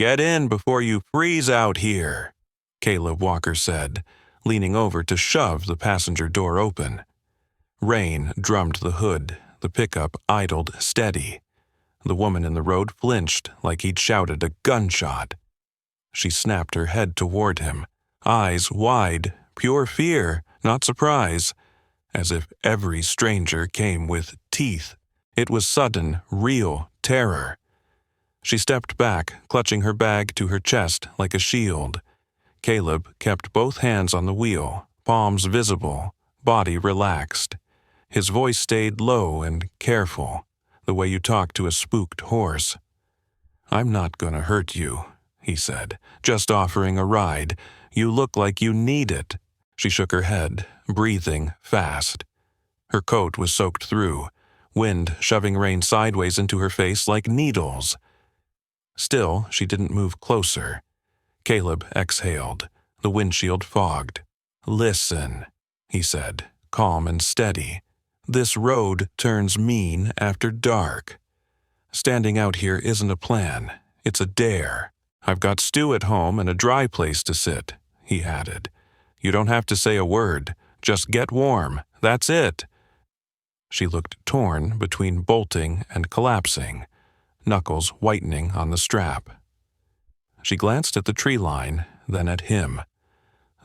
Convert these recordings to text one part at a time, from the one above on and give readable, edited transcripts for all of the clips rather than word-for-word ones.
"Get in before you freeze out here," Caleb Walker said, leaning over to shove the passenger door open. Rain drummed the hood. The pickup idled steady. The woman in the road flinched like he'd shouted a gunshot. She snapped her head toward him, eyes wide, pure fear, not surprise, as if every stranger came with teeth. It was sudden, real terror. She stepped back, clutching her bag to her chest like a shield. Caleb kept both hands on the wheel, palms visible, body relaxed. His voice stayed low and careful, the way you talk to a spooked horse. "I'm not gonna hurt you," he said, "just offering a ride. You look like you need it." She shook her head, breathing fast. Her coat was soaked through, wind shoving rain sideways into her face like needles. Still, she didn't move closer. Caleb exhaled, the windshield fogged. "Listen," he said, calm and steady. "This road turns mean after dark. Standing out here isn't a plan, it's a dare. I've got stew at home and a dry place to sit," he added. "You don't have to say a word, just get warm, that's it." She looked torn between bolting and collapsing, knuckles whitening on the strap. She glanced at the tree line, then at him.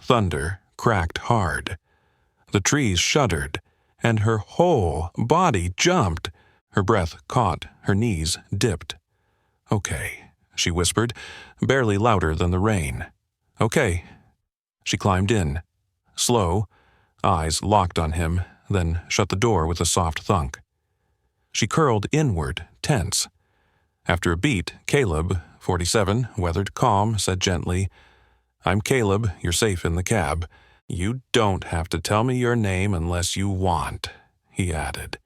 Thunder cracked hard. The trees shuddered, and her whole body jumped. Her breath caught, her knees dipped. "Okay," she whispered, barely louder than the rain. "Okay." She climbed in, slow, eyes locked on him, then shut the door with a soft thunk. She curled inward, tense. After a beat, Caleb, 47, weathered calm, said gently, "I'm Caleb, you're safe in the cab. You don't have to tell me your name unless you want," he added.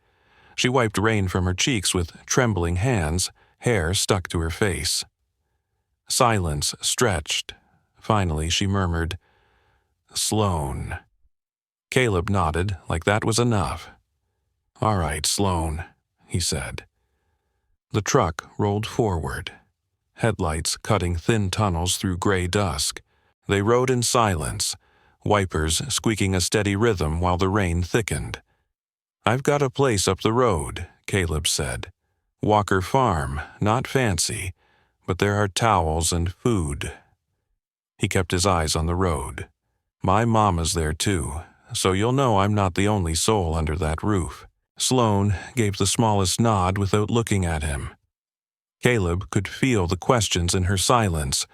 She wiped rain from her cheeks with trembling hands, hair stuck to her face. Silence stretched. Finally, she murmured, "Sloane." Caleb nodded, like that was enough. "All right, Sloane," he said. The truck rolled forward, headlights cutting thin tunnels through gray dusk. They rode in silence, wipers squeaking a steady rhythm while the rain thickened. "I've got a place up the road," Caleb said. "Walker Farm, not fancy, but there are towels and food." He kept his eyes on the road. "My mama's there too, so you'll know I'm not the only soul under that roof." Sloane gave the smallest nod without looking at him. Caleb could feel the questions in her silence.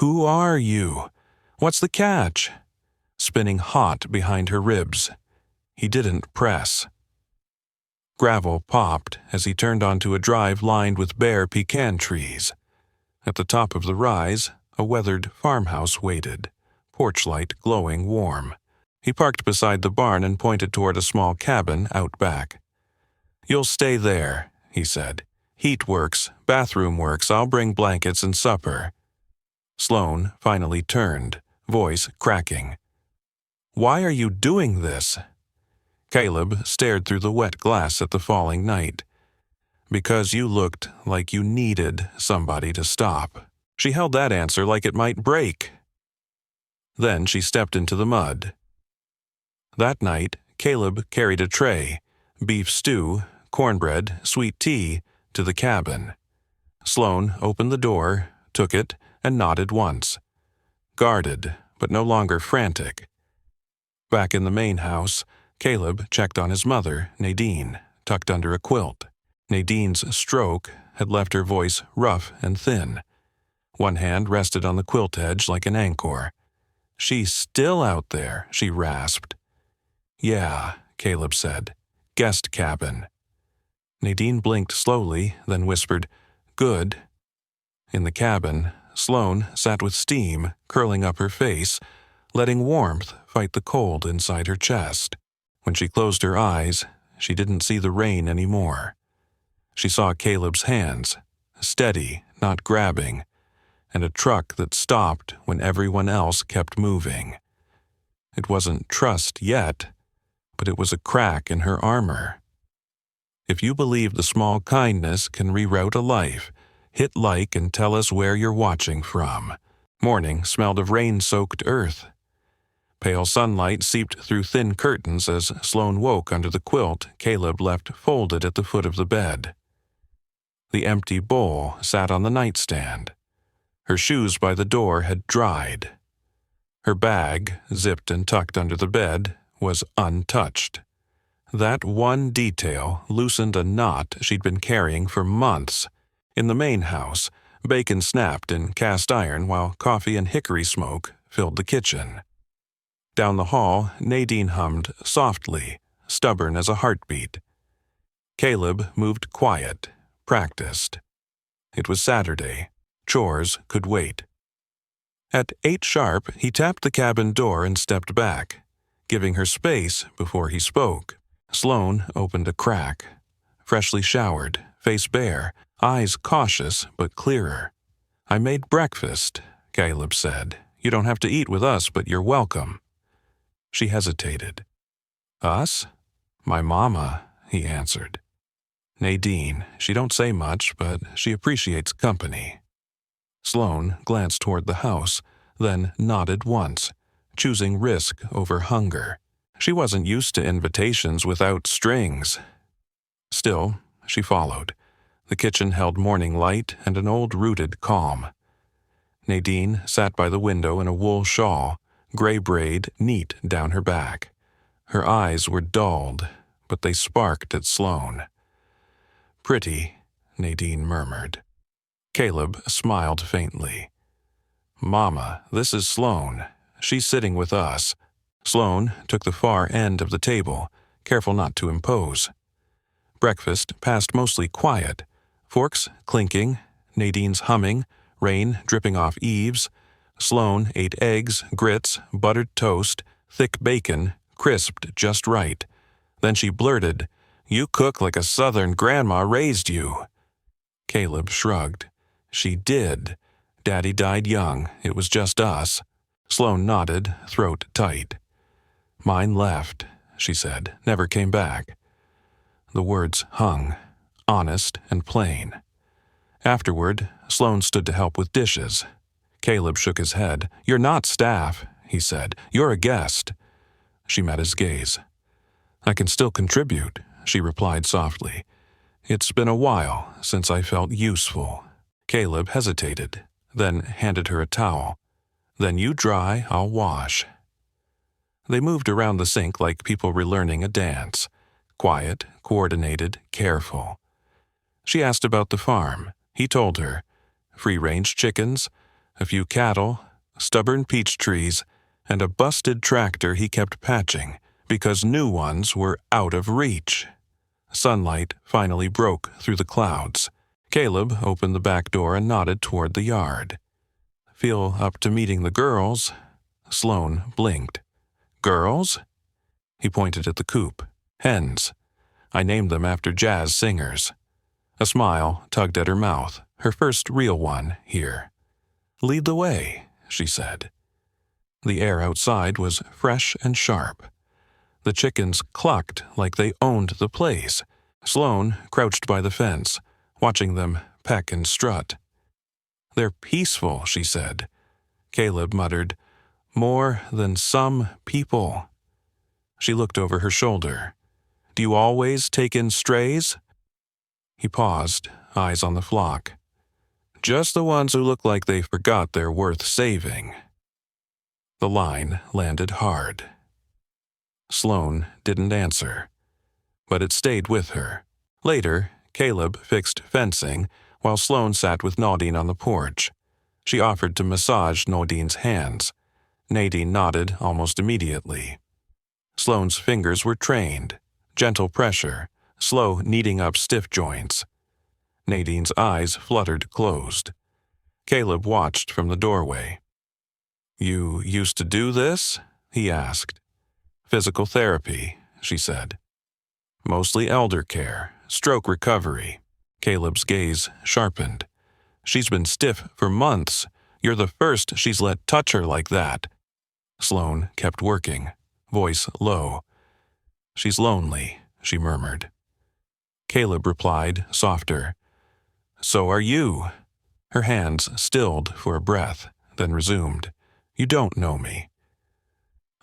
"Who are you? What's the catch?" Spinning hot behind her ribs. He didn't press. Gravel popped as he turned onto a drive lined with bare pecan trees. At the top of the rise, a weathered farmhouse waited, porch light glowing warm. He parked beside the barn and pointed toward a small cabin out back. "You'll stay there," he said. "Heat works, bathroom works, I'll bring blankets and supper." Sloane finally turned, voice cracking. "Why are you doing this?" Caleb stared through the wet glass at the falling night. "Because you looked like you needed somebody to stop." She held that answer like it might break. Then she stepped into the mud. That night, Caleb carried a tray, beef stew, cornbread, sweet tea, to the cabin. Sloane opened the door, took it, and nodded once. Guarded, but no longer frantic. Back in the main house, Caleb checked on his mother, Nadine, tucked under a quilt. Nadine's stroke had left her voice rough and thin. One hand rested on the quilt edge like an anchor. "She's still out there," she rasped. "Yeah," Caleb said. "Guest cabin." Nadine blinked slowly, then whispered, "Good." In the cabin, Sloane sat with steam curling up her face, letting warmth fight the cold inside her chest. When she closed her eyes, she didn't see the rain anymore. She saw Caleb's hands, steady, not grabbing, and a truck that stopped when everyone else kept moving. It wasn't trust yet, but it was a crack in her armor. If you believe the small kindness can reroute a life, Hit like and tell us where you're watching from. Morning smelled of rain-soaked earth. Pale sunlight seeped through thin curtains as Sloane woke under the quilt Caleb left folded at the foot of the bed. The empty bowl sat on the nightstand. Her shoes by the door had dried. Her bag, zipped and tucked under the bed, was untouched. That one detail loosened a knot she'd been carrying for months. In the main house, bacon snapped in cast iron while coffee and hickory smoke filled the kitchen. Down the hall, Nadine hummed softly, stubborn as a heartbeat. Caleb moved quiet, practiced. It was Saturday. Chores could wait. At 8 sharp, he tapped the cabin door and stepped back, giving her space before he spoke. Sloane opened a crack. Freshly showered, face bare, eyes cautious but clearer. "I made breakfast," Caleb said. "You don't have to eat with us, but you're welcome." She hesitated. "Us?" "My mama," he answered. "Nadine. She don't say much, but she appreciates company." Sloane glanced toward the house, then nodded once, choosing risk over hunger. She wasn't used to invitations without strings. Still, she followed. The kitchen held morning light and an old-rooted calm. Nadine sat by the window in a wool shawl, gray braid neat down her back. Her eyes were dulled, but they sparked at Sloane. "Pretty," Nadine murmured. Caleb smiled faintly. "Mama, this is Sloane. She's sitting with us." Sloane took the far end of the table, careful not to impose. Breakfast passed mostly quiet, forks clinking, Nadine's humming, rain dripping off eaves. Sloane ate eggs, grits, buttered toast, thick bacon, crisped just right. Then she blurted, "You cook like a Southern grandma raised you." Caleb shrugged. "She did. Daddy died young. It was just us." Sloane nodded, throat tight. "Mine left," she said, "never came back." The words hung, honest and plain. Afterward, Sloane stood to help with dishes. Caleb shook his head. "You're not staff," he said. "You're a guest." She met his gaze. "I can still contribute," she replied softly. "It's been a while since I felt useful." Caleb hesitated, then handed her a towel. "Then you dry, I'll wash." They moved around the sink like people relearning a dance. Quiet, coordinated, careful. She asked about the farm. He told her. Free-range chickens, a few cattle, stubborn peach trees, and a busted tractor he kept patching because new ones were out of reach. Sunlight finally broke through the clouds. Caleb opened the back door and nodded toward the yard. "Feel up to meeting the girls?" Sloane blinked. "Girls?" He pointed at the coop. "Hens. I named them after jazz singers." A smile tugged at her mouth, her first real one here. "Lead the way," she said. The air outside was fresh and sharp. The chickens clucked like they owned the place. Sloane crouched by the fence, watching them peck and strut. "They're peaceful," she said. Caleb muttered, "More than some people." She looked over her shoulder. "Do you always take in strays?" He paused, eyes on the flock. "Just the ones who look like they forgot they're worth saving." The line landed hard. Sloane didn't answer, but it stayed with her. Later, Caleb fixed fencing while Sloane sat with Nadine on the porch. She offered to massage Nadine's hands. Nadine nodded almost immediately. Sloane's fingers were trained, gentle pressure, slow kneading up stiff joints. Nadine's eyes fluttered closed. Caleb watched from the doorway. "You used to do this?" he asked. "Physical therapy," she said. "Mostly elder care, stroke recovery." Caleb's gaze sharpened. "She's been stiff for months. You're the first she's let touch her like that." Sloane kept working, voice low. "She's lonely," she murmured. Caleb replied, softer. "So are you." Her hands stilled for a breath, then resumed. You don't know me.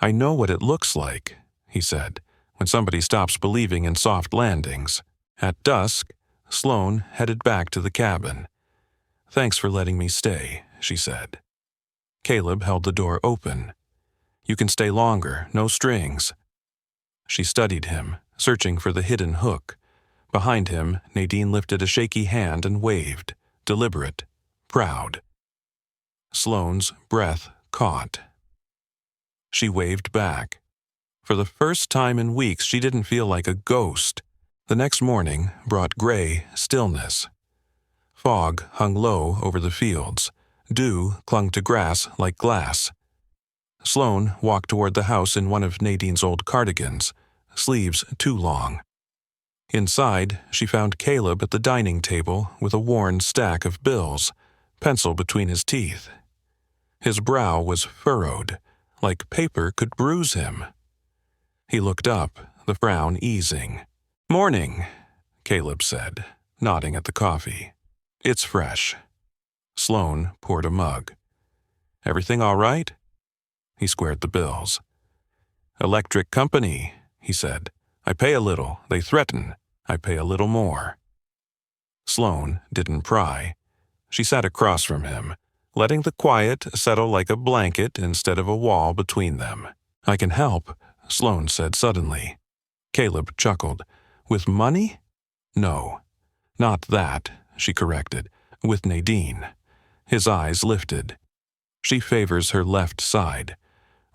I know what it looks like, he said, when somebody stops believing in soft landings. At dusk, Sloane headed back to the cabin. Thanks for letting me stay, she said. Caleb held the door open. You can stay longer, no strings. She studied him, searching for the hidden hook. Behind him, Nadine lifted a shaky hand and waved, deliberate, proud. Sloane's breath caught. She waved back. For the first time in weeks, she didn't feel like a ghost. The next morning brought gray stillness. Fog hung low over the fields. Dew clung to grass like glass. Sloane walked toward the house in one of Nadine's old cardigans, sleeves too long. Inside, she found Caleb at the dining table with a worn stack of bills, pencil between his teeth. His brow was furrowed, like paper could bruise him. He looked up, the frown easing. Morning, Caleb said, nodding at the coffee. It's fresh. Sloane poured a mug. Everything all right? He squared the bills. Electric company, he said. I pay a little, they threaten. I pay a little more. Sloane didn't pry. She sat across from him, letting the quiet settle like a blanket instead of a wall between them. I can help, Sloane said suddenly. Caleb chuckled. With money? No. Not that, she corrected. With Nadine. His eyes lifted. She favors her left side.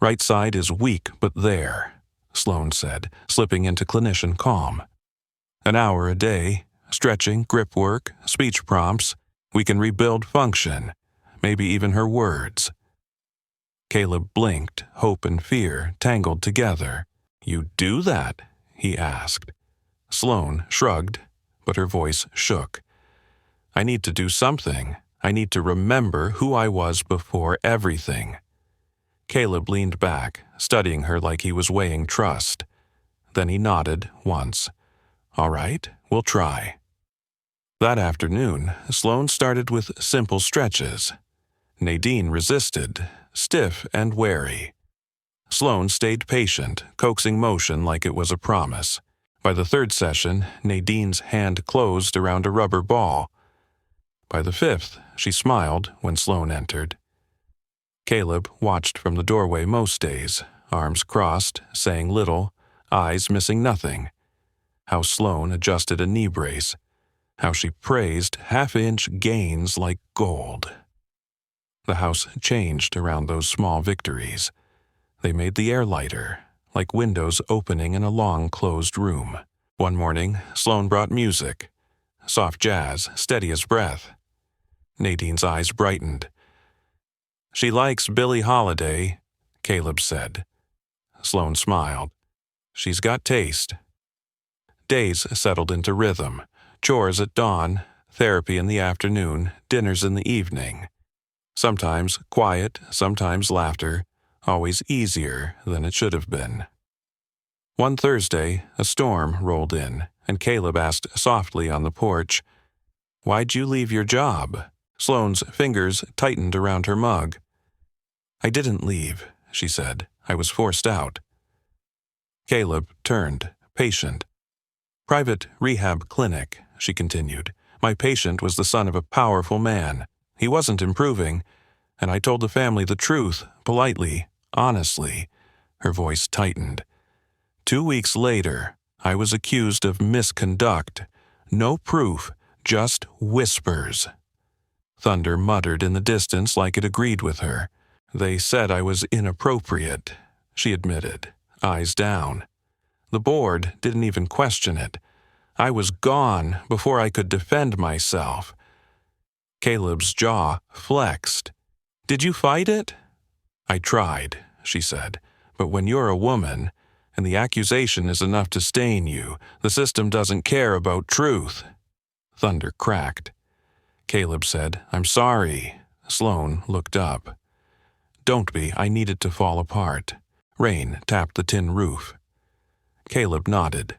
Right side is weak but there, Sloane said, slipping into clinician calm. An hour a day, stretching, grip work, speech prompts. We can rebuild function, maybe even her words. Caleb blinked, hope and fear tangled together. You do that? He asked. Sloane shrugged, but her voice shook. I need to do something. I need to remember who I was before everything. Caleb leaned back, studying her like he was weighing trust. Then he nodded once. All right, we'll try. That afternoon, Sloane started with simple stretches. Nadine resisted, stiff and wary. Sloane stayed patient, coaxing motion like it was a promise. By the third session, Nadine's hand closed around a rubber ball. By the fifth, she smiled when Sloane entered. Caleb watched from the doorway most days, arms crossed, saying little, eyes missing nothing. How Sloane adjusted a knee brace. How she praised half-inch gains like gold. The house changed around those small victories. They made the air lighter, like windows opening in a long closed room. One morning, Sloane brought music. Soft jazz, steady as breath. Nadine's eyes brightened. She likes Billie Holiday, Caleb said. Sloane smiled. She's got taste. Days settled into rhythm. Chores at dawn, therapy in the afternoon, dinners in the evening. Sometimes quiet, sometimes laughter, always easier than it should have been. One Thursday, a storm rolled in, and Caleb asked softly on the porch, Why'd you leave your job? Sloane's fingers tightened around her mug. I didn't leave, she said. I was forced out. Caleb turned, patient. Private rehab clinic, she continued. My patient was the son of a powerful man. He wasn't improving, and I told the family the truth, politely, honestly. Her voice tightened. 2 weeks later, I was accused of misconduct. No proof, just whispers. Thunder muttered in the distance like it agreed with her. They said I was inappropriate, she admitted, eyes down. The board didn't even question it. I was gone before I could defend myself. Caleb's jaw flexed. Did you fight it? I tried, she said, but when you're a woman, and the accusation is enough to stain you, the system doesn't care about truth. Thunder cracked. Caleb said, I'm sorry. Sloane looked up. Don't be, I need it to fall apart. Rain tapped the tin roof. Caleb nodded.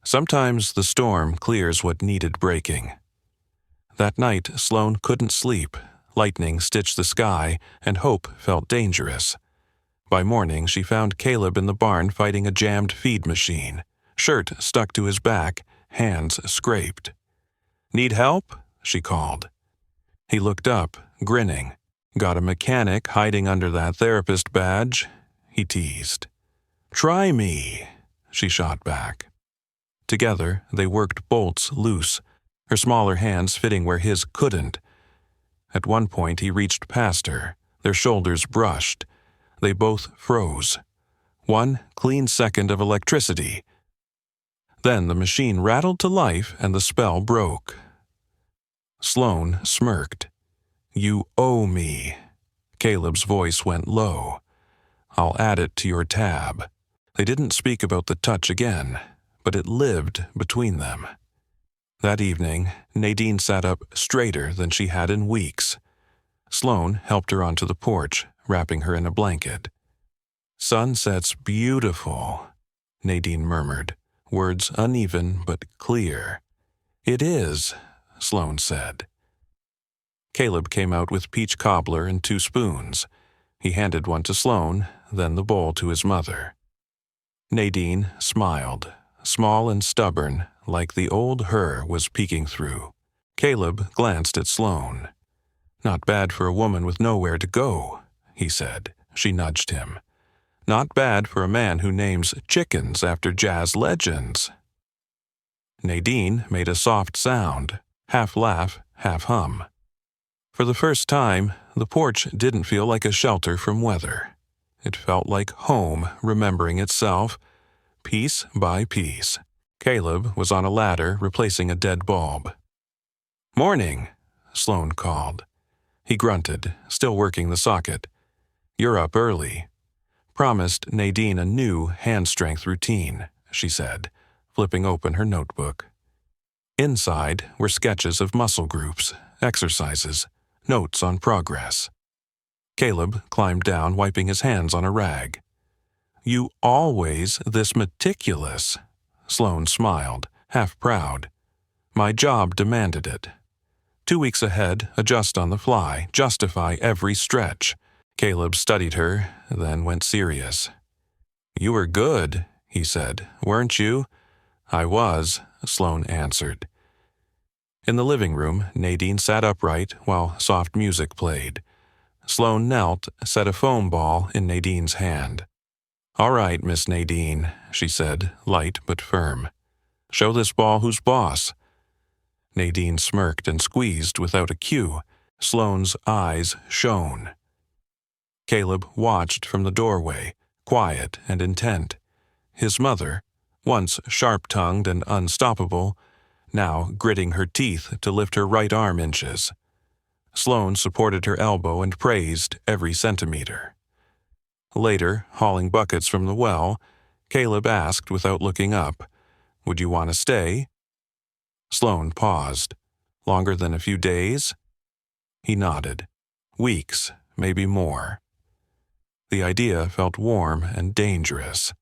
Sometimes the storm clears what needed breaking. That night, Sloane couldn't sleep. Lightning stitched the sky, and hope felt dangerous. By morning, she found Caleb in the barn fighting a jammed feed machine, shirt stuck to his back, hands scraped. "Need help?" she called. He looked up, grinning. "Got a mechanic hiding under that therapist badge?" he teased. "Try me," she shot back. Together, they worked bolts loose, her smaller hands fitting where his couldn't. At one point, he reached past her. Their shoulders brushed. They both froze. One clean second of electricity. Then the machine rattled to life and the spell broke. Sloane smirked. "You owe me." Caleb's voice went low. "I'll add it to your tab." They didn't speak about the touch again, but it lived between them. That evening, Nadine sat up straighter than she had in weeks. Sloane helped her onto the porch, wrapping her in a blanket. "Sunset's beautiful," Nadine murmured, words uneven but clear. "It is," Sloane said. Caleb came out with peach cobbler and 2 spoons. He handed one to Sloane, then the bowl to his mother. Nadine smiled, small and stubborn, like the old her was peeking through. Caleb glanced at Sloane. "Not bad for a woman with nowhere to go," he said. She nudged him. "Not bad for a man who names chickens after jazz legends." Nadine made a soft sound, half laugh, half hum. For the first time, the porch didn't feel like a shelter from weather. It felt like home remembering itself, piece by piece. Caleb was on a ladder replacing a dead bulb. "Morning," Sloane called. He grunted, still working the socket. "You're up early." Promised Nadine a new hand-strength routine, she said, flipping open her notebook. Inside were sketches of muscle groups, exercises, notes on progress. Caleb climbed down, wiping his hands on a rag. "You always this meticulous," Sloane smiled, half proud. "My job demanded it. 2 weeks ahead, adjust on the fly, justify every stretch." Caleb studied her, then went serious. "You were good," he said, "weren't you?" "I was," Sloane answered. In the living room, Nadine sat upright while soft music played. Sloane knelt, set a foam ball in Nadine's hand. "All right, Miss Nadine," she said, light but firm. "Show this ball who's boss." Nadine smirked and squeezed without a cue. Sloane's eyes shone. Caleb watched from the doorway, quiet and intent. His mother, once sharp-tongued and unstoppable, now gritting her teeth to lift her right arm inches. Sloane supported her elbow and praised every centimeter. Later, hauling buckets from the well, Caleb asked without looking up, "Would you want to stay?" Sloane paused. "Longer than a few days?" He nodded. "Weeks, maybe more." The idea felt warm and dangerous.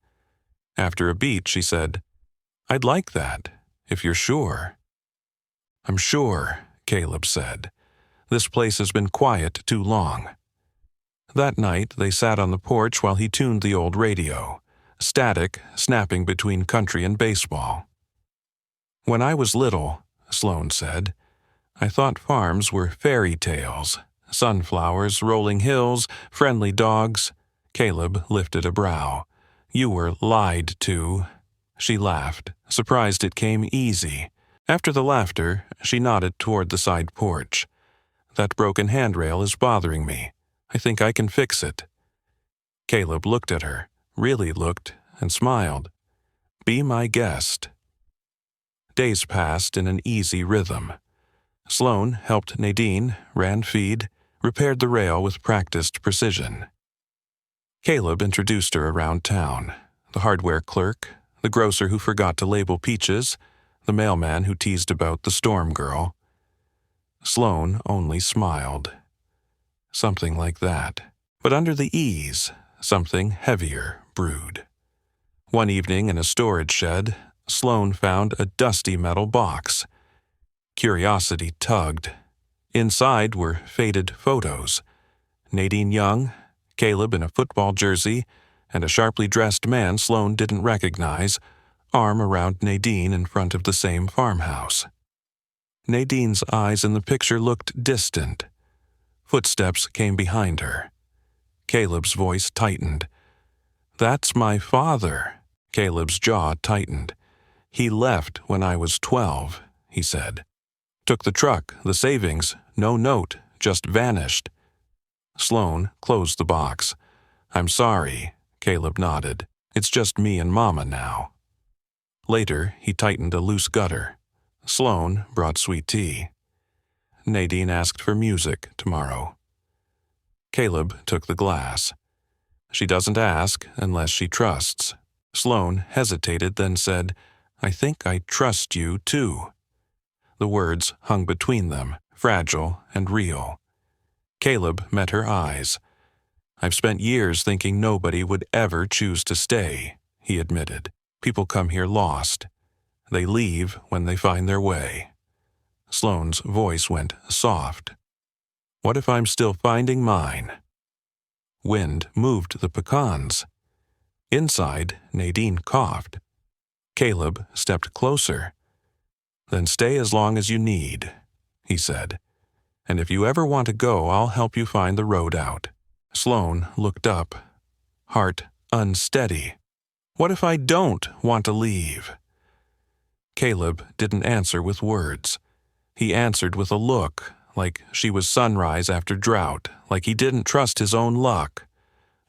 After a beat, she said, "I'd like that, if you're sure." "I'm sure," Caleb said. "This place has been quiet too long." That night, they sat on the porch while he tuned the old radio, static, snapping between country and baseball. "When I was little," Sloane said, "I thought farms were fairy tales, sunflowers, rolling hills, friendly dogs." Caleb lifted a brow. "You were lied to." She laughed, surprised it came easy. After the laughter, she nodded toward the side porch. "That broken handrail is bothering me. I think I can fix it." Caleb looked at her, really looked, and smiled. "Be my guest." Days passed in an easy rhythm. Sloane helped Nadine, ran feed, repaired the rail with practiced precision. Caleb introduced her around town, the hardware clerk, the grocer who forgot to label peaches, the mailman who teased about the storm girl. Sloane only smiled. Something like that. But under the ease, something heavier brewed. One evening in a storage shed, Sloane found a dusty metal box. Curiosity tugged. Inside were faded photos. Nadine young, Caleb in a football jersey, and a sharply dressed man Sloane didn't recognize, arm around Nadine in front of the same farmhouse. Nadine's eyes in the picture looked distant. Footsteps came behind her. Caleb's voice tightened. "That's my father." Caleb's jaw tightened. "He left when I was 12, he said. Took the truck, the savings, no note, just vanished." Sloane closed the box. "I'm sorry," Caleb nodded. "It's just me and Mama now." Later, he tightened a loose gutter. Sloane brought sweet tea. Nadine asked for music tomorrow. Caleb took the glass. "She doesn't ask unless she trusts." Sloane hesitated, then said, "I think I trust you, too." The words hung between them, fragile and real. Caleb met her eyes. "I've spent years thinking nobody would ever choose to stay," he admitted. "People come here lost. They leave when they find their way." Sloane's voice went soft. "What if I'm still finding mine?" Wind moved the pecans. Inside, Nadine coughed. Caleb stepped closer. "Then stay as long as you need," he said. "And if you ever want to go, I'll help you find the road out." Sloane looked up, heart unsteady. "What if I don't want to leave?" Caleb didn't answer with words. He answered with a look, like she was sunrise after drought, like he didn't trust his own luck.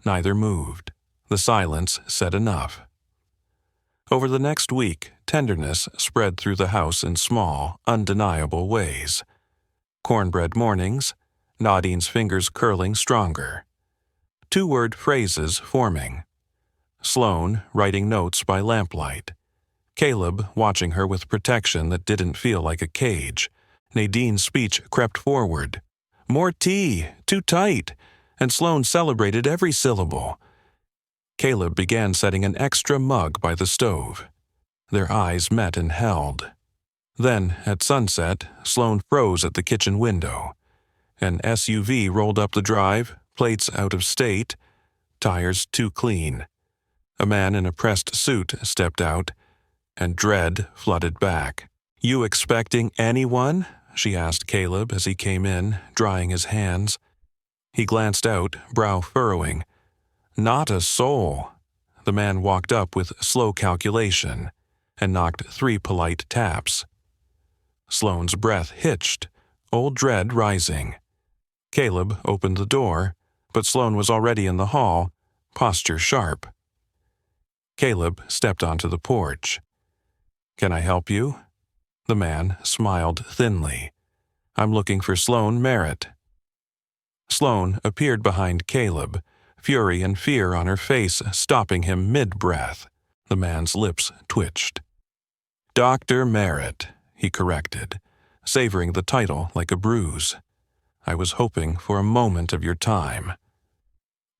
Neither moved. The silence said enough. Over the next week, tenderness spread through the house in small, undeniable ways. Cornbread mornings, Nadine's fingers curling stronger. Two-word phrases forming. Sloane writing notes by lamplight. Caleb watching her with protection that didn't feel like a cage. Nadine's speech crept forward. "More tea, too tight," and Sloane celebrated every syllable. Caleb began setting an extra mug by the stove. Their eyes met and held. Then, at sunset, Sloane froze at the kitchen window. An SUV rolled up the drive, plates out of state, tires too clean. A man in a pressed suit stepped out, and dread flooded back. "You expecting anyone?" she asked Caleb as he came in, drying his hands. He glanced out, brow furrowing. "Not a soul." The man walked up with slow calculation and knocked 3 polite taps. Sloane's breath hitched, old dread rising. Caleb opened the door, but Sloane was already in the hall, posture sharp. Caleb stepped onto the porch. "Can I help you?" The man smiled thinly. "I'm looking for Sloane Merritt." Sloane appeared behind Caleb, fury and fear on her face stopping him mid-breath. The man's lips twitched. "Dr. Merritt," he corrected, savoring the title like a bruise. "I was hoping for a moment of your time."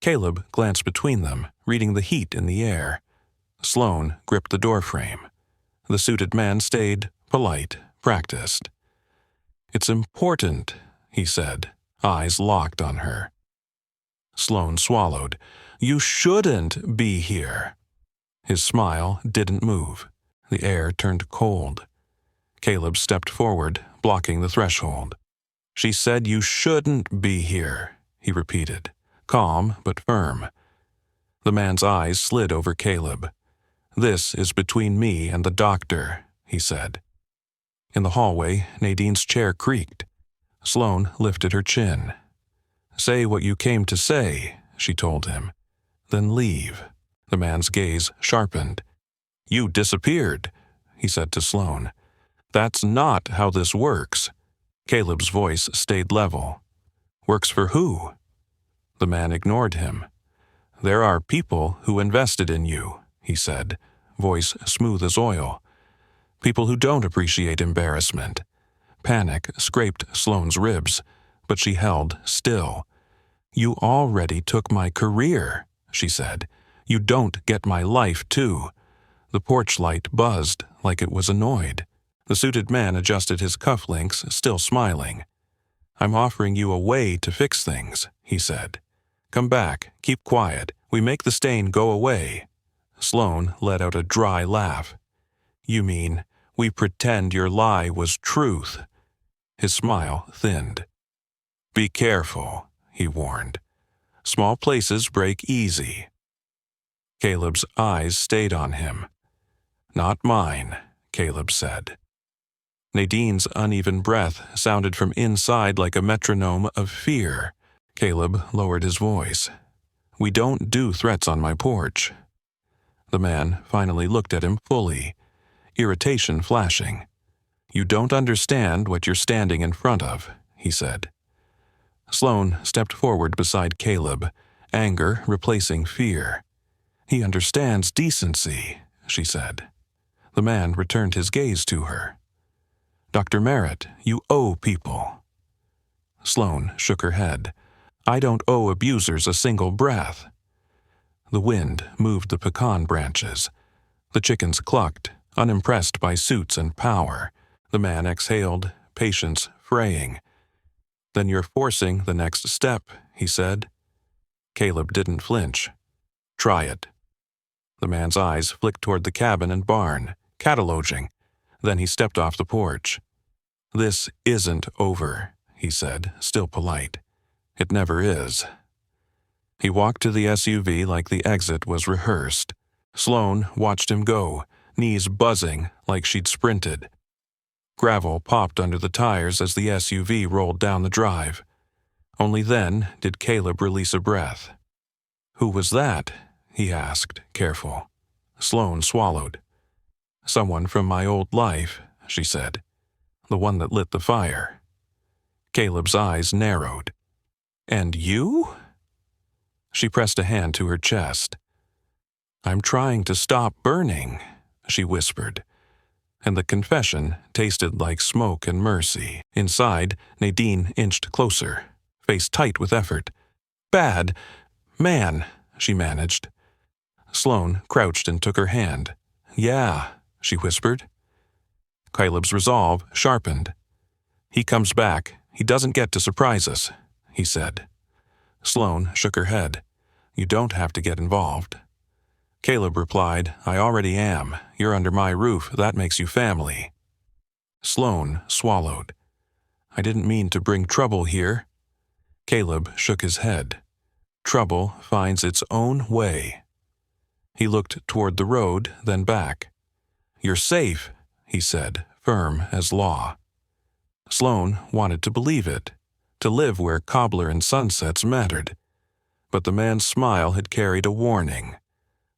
Caleb glanced between them, reading the heat in the air. Sloane gripped the doorframe. The suited man stayed, polite, practiced. "It's important," he said, eyes locked on her. Sloane swallowed. "You shouldn't be here." His smile didn't move. The air turned cold. Caleb stepped forward, blocking the threshold. "She said you shouldn't be here," he repeated, calm but firm. The man's eyes slid over Caleb. "This is between me and the doctor," he said. In the hallway, Nadine's chair creaked. Sloane lifted her chin. "Say what you came to say," she told him. "Then leave." The man's gaze sharpened. "You disappeared," he said to Sloane. "That's not how this works." Caleb's voice stayed level. "Works for who?" The man ignored him. "There are people who invested in you," he said, voice smooth as oil. "People who don't appreciate embarrassment." Panic scraped Sloane's ribs, but she held still. "You already took my career," she said. "You don't get my life, too." The porch light buzzed like it was annoyed. The suited man adjusted his cufflinks, still smiling. "I'm offering you a way to fix things," he said. "Come back, keep quiet, we make the stain go away." Sloane let out a dry laugh. "You mean, we pretend your lie was truth?" His smile thinned. "Be careful," he warned. "Small places break easy." Caleb's eyes stayed on him. "Not mine," Caleb said. Nadine's uneven breath sounded from inside like a metronome of fear. Caleb lowered his voice. "We don't do threats on my porch." The man finally looked at him fully, irritation flashing. "You don't understand what you're standing in front of," he said. Sloane stepped forward beside Caleb, anger replacing fear. "He understands decency," she said. The man returned his gaze to her. "Dr. Merritt, you owe people." Sloane shook her head. "I don't owe abusers a single breath." The wind moved the pecan branches. The chickens clucked, unimpressed by suits and power. The man exhaled, patience fraying. "Then you're forcing the next step," he said. Caleb didn't flinch. "Try it." The man's eyes flicked toward the cabin and barn, cataloging. Then he stepped off the porch. "This isn't over," he said, still polite. "It never is." He walked to the SUV like the exit was rehearsed. Sloane watched him go, knees buzzing like she'd sprinted. Gravel popped under the tires as the SUV rolled down the drive. Only then did Caleb release a breath. "Who was that?" he asked, careful. Sloane swallowed. "Someone from my old life," she said. "The one that lit the fire." Caleb's eyes narrowed. "And you?" She pressed a hand to her chest. "I'm trying to stop burning," she whispered. And the confession tasted like smoke and mercy. Inside, Nadine inched closer, face tight with effort. "Bad man," she managed. Sloane crouched and took her hand. "Yeah," she whispered. Caleb's resolve sharpened. "He comes back. He doesn't get to surprise us," he said. Sloane shook her head. "You don't have to get involved." Caleb replied, "I already am. You're under my roof. That makes you family." Sloane swallowed. "I didn't mean to bring trouble here." Caleb shook his head. "Trouble finds its own way." He looked toward the road, then back. "You're safe," he said, firm as law. Sloane wanted to believe it, to live where cobbler and sunsets mattered. But the man's smile had carried a warning.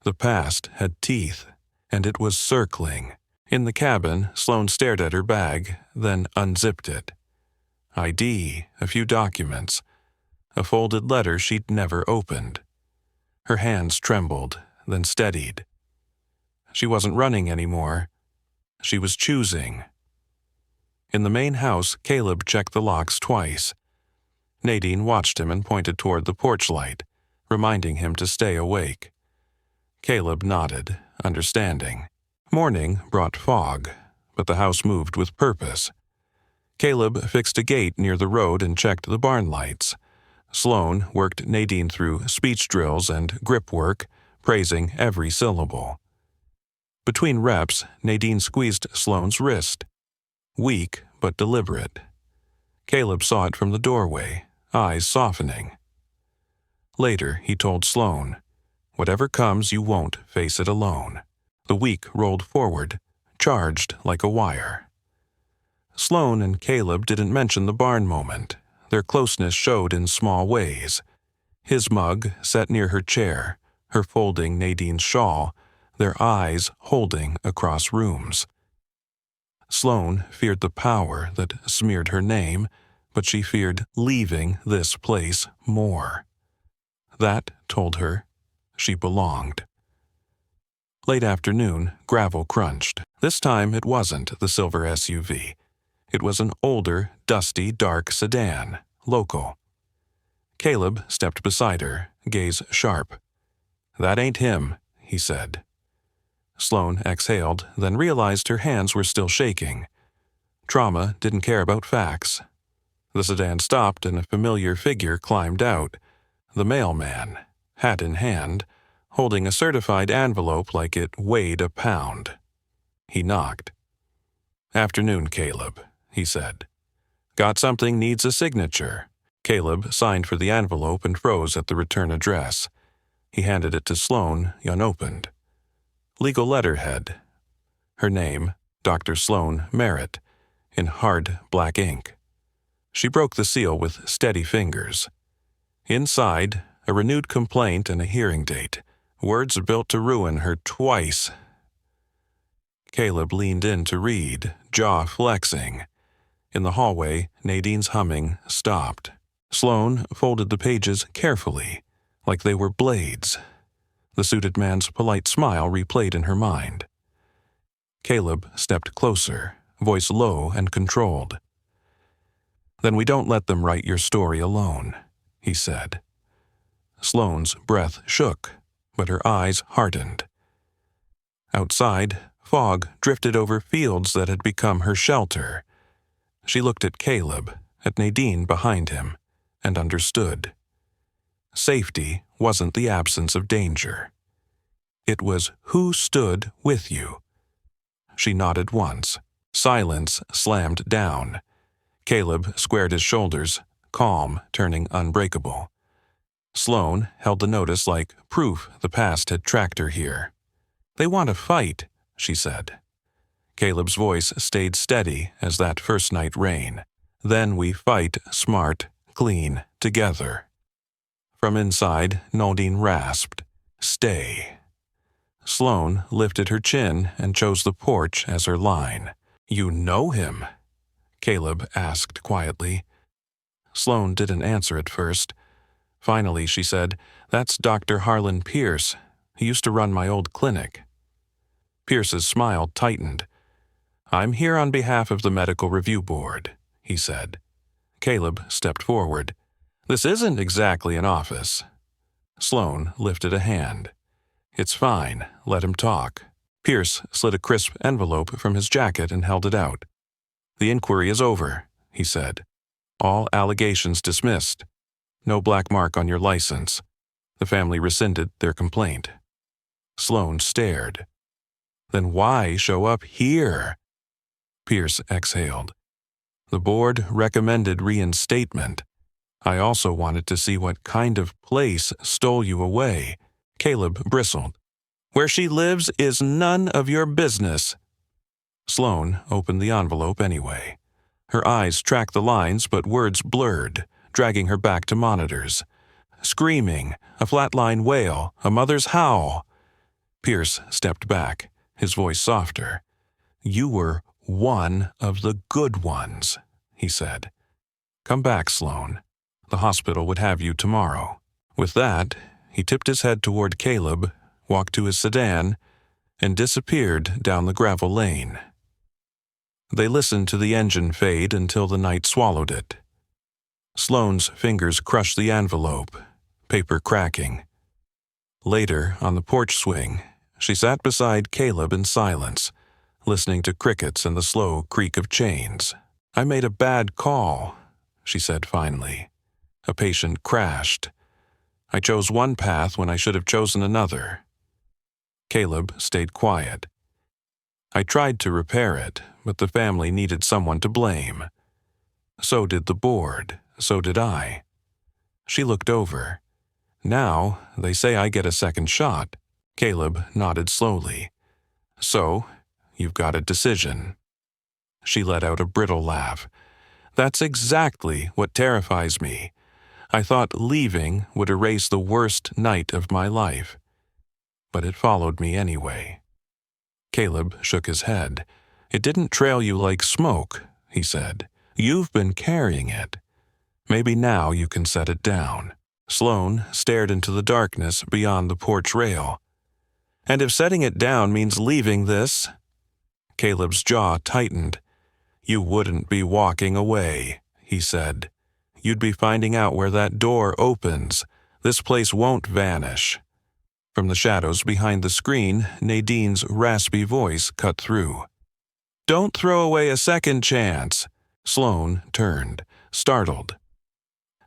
The past had teeth, and it was circling. In the cabin, Sloane stared at her bag, then unzipped it. ID, a few documents, a folded letter she'd never opened. Her hands trembled, then steadied. She wasn't running anymore. She was choosing. In the main house, Caleb checked the locks twice. Nadine watched him and pointed toward the porch light, reminding him to stay awake. Caleb nodded, understanding. Morning brought fog, but the house moved with purpose. Caleb fixed a gate near the road and checked the barn lights. Sloane worked Nadine through speech drills and grip work, praising every syllable. Between reps, Nadine squeezed Sloane's wrist. Weak but deliberate. Caleb saw it from the doorway, eyes softening. Later, he told Sloane, "Whatever comes, you won't face it alone." The week rolled forward, charged like a wire. Sloane and Caleb didn't mention the barn moment. Their closeness showed in small ways. His mug set near her chair, her folding Nadine's shawl, their eyes holding across rooms. Sloane feared the power that smeared her name, but she feared leaving this place more. That told her she belonged. Late afternoon, gravel crunched. This time it wasn't the silver SUV. It was an older, dusty, dark sedan, local. Caleb stepped beside her, gaze sharp. "That ain't him," he said. Sloane exhaled, then realized her hands were still shaking. Trauma didn't care about facts. The sedan stopped and a familiar figure climbed out, the mailman, hat in hand, holding a certified envelope like it weighed a pound. He knocked. "Afternoon, Caleb," he said. "Got something needs a signature." Caleb signed for the envelope and froze at the return address. He handed it to Sloane, unopened. Legal letterhead. Her name, Dr. Sloane Merritt, in hard black ink. She broke the seal with steady fingers. Inside, a renewed complaint and a hearing date, words built to ruin her twice. Caleb leaned in to read, jaw flexing. In the hallway, Nadine's humming stopped. Sloane folded the pages carefully, like they were blades. The suited man's polite smile replayed in her mind. Caleb stepped closer, voice low and controlled. "Then we don't let them write your story alone," he said. Sloane's breath shook, but her eyes hardened. Outside, fog drifted over fields that had become her shelter. She looked at Caleb, at Nadine behind him, and understood. Safety wasn't the absence of danger. It was who stood with you. She nodded once. Silence slammed down. Caleb squared his shoulders, calm turning unbreakable. Sloane held the notice like proof the past had tracked her here. "They want to fight," she said. Caleb's voice stayed steady as that first night rain. "Then we fight smart, clean, together." From inside, Nadine rasped, "Stay." Sloane lifted her chin and chose the porch as her line. "You know him?" Caleb asked quietly. Sloane didn't answer at first. Finally, she said, "That's Dr. Harlan Pierce. He used to run my old clinic." Pierce's smile tightened. "I'm here on behalf of the Medical Review Board," he said. Caleb stepped forward. "This isn't exactly an office." Sloane lifted a hand. "It's fine. Let him talk." Pierce slid a crisp envelope from his jacket and held it out. "The inquiry is over," he said. "All allegations dismissed. No black mark on your license. The family rescinded their complaint." Sloane stared. "Then why show up here?" Pierce exhaled. "The board recommended reinstatement. I also wanted to see what kind of place stole you away." Caleb bristled. "Where she lives is none of your business." Sloane opened the envelope anyway. Her eyes tracked the lines, but words blurred, dragging her back to monitors. Screaming, a flatline wail, a mother's howl. Pierce stepped back, his voice softer. "You were one of the good ones," he said. "Come back, Sloane. The hospital would have you tomorrow." With that, he tipped his head toward Caleb, walked to his sedan, and disappeared down the gravel lane. They listened to the engine fade until the night swallowed it. Sloane's fingers crushed the envelope, paper cracking. Later, on the porch swing, she sat beside Caleb in silence, listening to crickets and the slow creak of chains. "I made a bad call," she said finally. "A patient crashed. I chose one path when I should have chosen another." Caleb stayed quiet. "I tried to repair it, but the family needed someone to blame. So did the board, so did I." She looked over. "Now, they say I get a second shot." Caleb nodded slowly. "So, you've got a decision." She let out a brittle laugh. "That's exactly what terrifies me. I thought leaving would erase the worst night of my life. But it followed me anyway." Caleb shook his head. "It didn't trail you like smoke," he said. "You've been carrying it. Maybe now you can set it down." Sloane stared into the darkness beyond the porch rail. "And if setting it down means leaving this?" Caleb's jaw tightened. "You wouldn't be walking away," he said. "You'd be finding out where that door opens. This place won't vanish." From the shadows behind the screen, Nadine's raspy voice cut through. Don't throw away a second chance. Sloane turned, startled.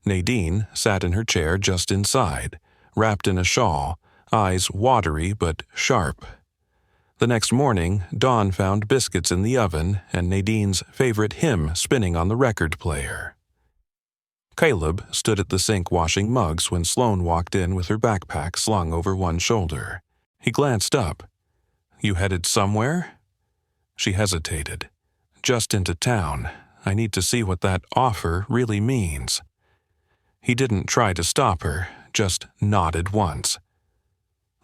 Nadine sat in her chair just inside, wrapped in a shawl, eyes watery but sharp. The next morning, Dawn found biscuits in the oven and Nadine's favorite hymn spinning on the record player. Caleb stood at the sink washing mugs when Sloane walked in with her backpack slung over one shoulder. He glanced up. You headed somewhere? She hesitated. Just into town. I need to see what that offer really means. He didn't try to stop her, just nodded once.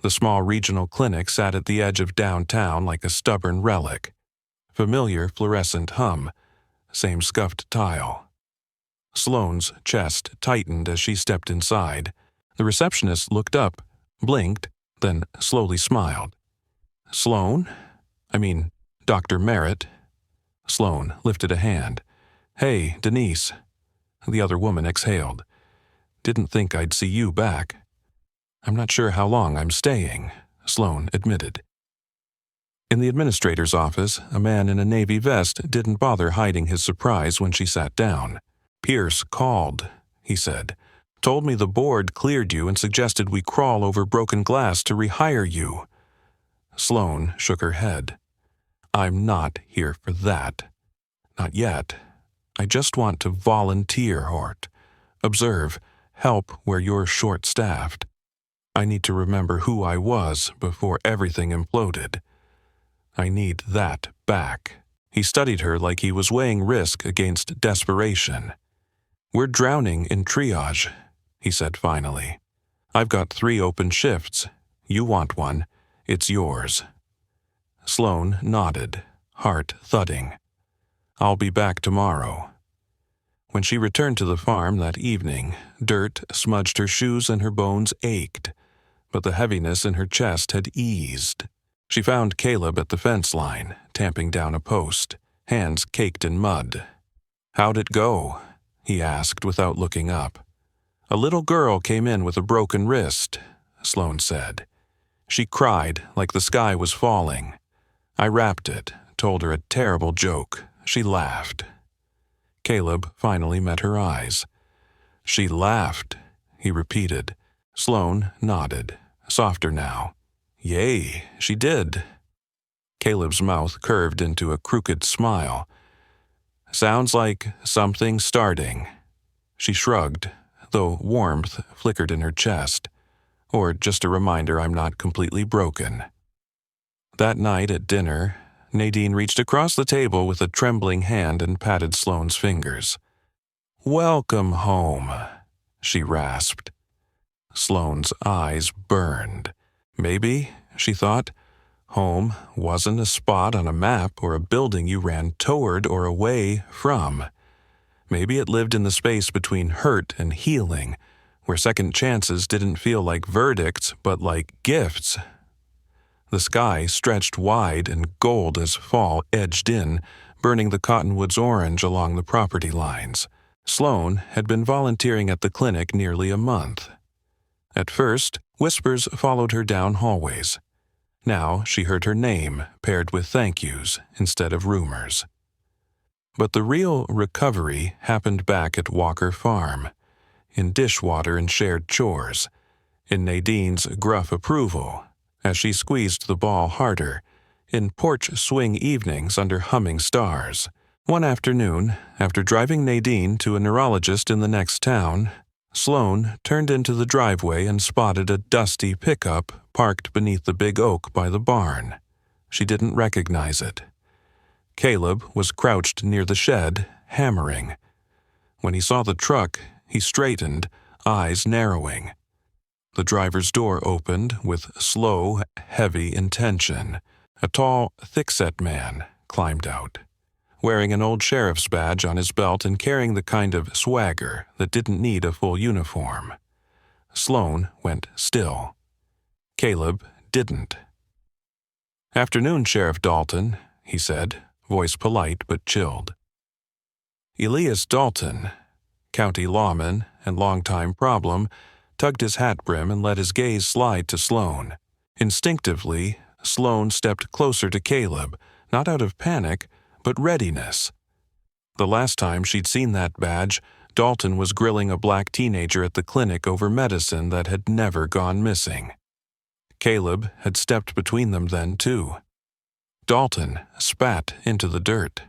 The small regional clinic sat at the edge of downtown like a stubborn relic. Familiar fluorescent hum, same scuffed tile. Sloane's chest tightened as she stepped inside. The receptionist looked up, blinked, then slowly smiled. Sloane? Dr. Merritt. Sloane lifted a hand. Hey, Denise. The other woman exhaled. Didn't think I'd see you back. I'm not sure how long I'm staying, Sloane admitted. In the administrator's office, a man in a navy vest didn't bother hiding his surprise when she sat down. Pierce called, he said. Told me the board cleared you and suggested we crawl over broken glass to rehire you. Sloane shook her head. I'm not here for that. Not yet. I just want to volunteer, Hort. Observe, help where you're short-staffed. I need to remember who I was before everything imploded. I need that back. He studied her like he was weighing risk against desperation. We're drowning in triage, he said finally. I've got 3 open shifts. You want one. It's yours. Sloane nodded, heart thudding. I'll be back tomorrow. When she returned to the farm that evening, dirt smudged her shoes and her bones ached, but the heaviness in her chest had eased. She found Caleb at the fence line, tamping down a post, hands caked in mud. How'd it go? He asked without looking up. A little girl came in with a broken wrist, Sloane said. She cried like the sky was falling. I wrapped it, told her a terrible joke. She laughed. Caleb finally met her eyes. She laughed, he repeated. Sloane nodded, softer now. Yay, she did. Caleb's mouth curved into a crooked smile. Sounds like something starting. She shrugged, though warmth flickered in her chest. Or just a reminder I'm not completely broken. That night at dinner, Nadine reached across the table with a trembling hand and patted Sloane's fingers. Welcome home, she rasped. Sloane's eyes burned. Maybe, she thought, home wasn't a spot on a map or a building you ran toward or away from. Maybe it lived in the space between hurt and healing, where second chances didn't feel like verdicts but like gifts. The sky stretched wide and gold as fall edged in, burning the cottonwoods orange along the property lines. Sloane had been volunteering at the clinic nearly a month. At first, whispers followed her down hallways. Now she heard her name paired with thank yous instead of rumors. But the real recovery happened back at Walker Farm, in dishwater and shared chores, in Nadine's gruff approval, as she squeezed the ball harder, in porch swing evenings under humming stars. One afternoon, after driving Nadine to a neurologist in the next town, Sloane turned into the driveway and spotted a dusty pickup parked beneath the big oak by the barn. She didn't recognize it. Caleb was crouched near the shed, hammering. When he saw the truck, he straightened, eyes narrowing. The driver's door opened with slow, heavy intention. A tall, thick-set man climbed out, wearing an old sheriff's badge on his belt and carrying the kind of swagger that didn't need a full uniform. Sloane went still. Caleb didn't. "Afternoon, Sheriff Dalton," he said, voice polite but chilled. Elias Dalton, county lawman and longtime problem, tugged his hat brim and let his gaze slide to Sloane. Instinctively, Sloane stepped closer to Caleb, not out of panic, but readiness. The last time she'd seen that badge, Dalton was grilling a black teenager at the clinic over medicine that had never gone missing. Caleb had stepped between them then, too. Dalton spat into the dirt.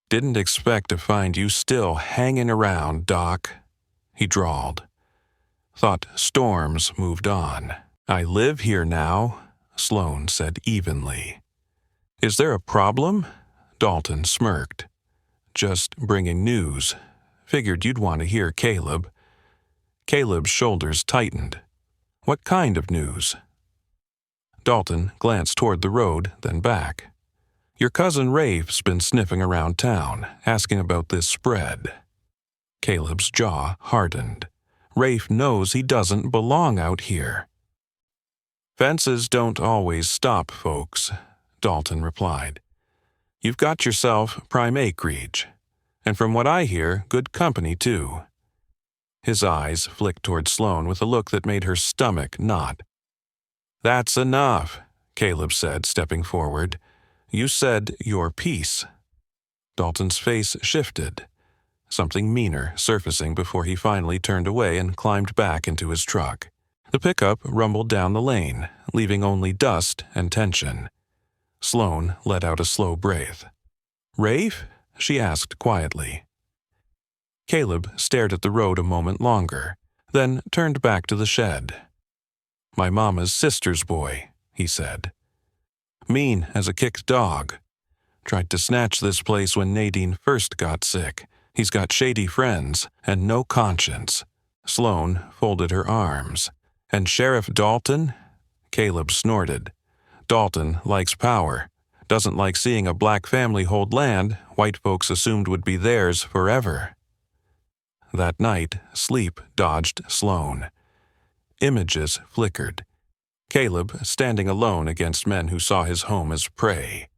"Didn't expect to find you still hanging around, Doc," he drawled. "Thought storms moved on. I live here now," Sloane said evenly. "Is there a problem?" Dalton smirked. "Just bringing news. Figured you'd want to hear Caleb." Caleb's shoulders tightened. "What kind of news?" Dalton glanced toward the road, then back. "Your cousin Rafe's been sniffing around town, asking about this spread." Caleb's jaw hardened. "Rafe knows he doesn't belong out here." "Fences don't always stop folks," Dalton replied. "You've got yourself prime acreage. And from what I hear, good company, too." His eyes flicked toward Sloane with a look that made her stomach knot. "That's enough," Caleb said, stepping forward. "You said your piece." Dalton's face shifted, something meaner surfacing before he finally turned away and climbed back into his truck. The pickup rumbled down the lane, leaving only dust and tension. Sloane let out a slow breath. "Rafe?" she asked quietly. Caleb stared at the road a moment longer, then turned back to the shed. "My mama's sister's boy," he said. "Mean as a kicked dog. Tried to snatch this place when Nadine first got sick. He's got shady friends and no conscience." Sloane folded her arms. "And Sheriff Dalton?" Caleb snorted. "Dalton likes power. Doesn't like seeing a black family hold land white folks assumed would be theirs forever." That night, sleep dodged Sloane. Images flickered. Caleb standing alone against men who saw his home as prey.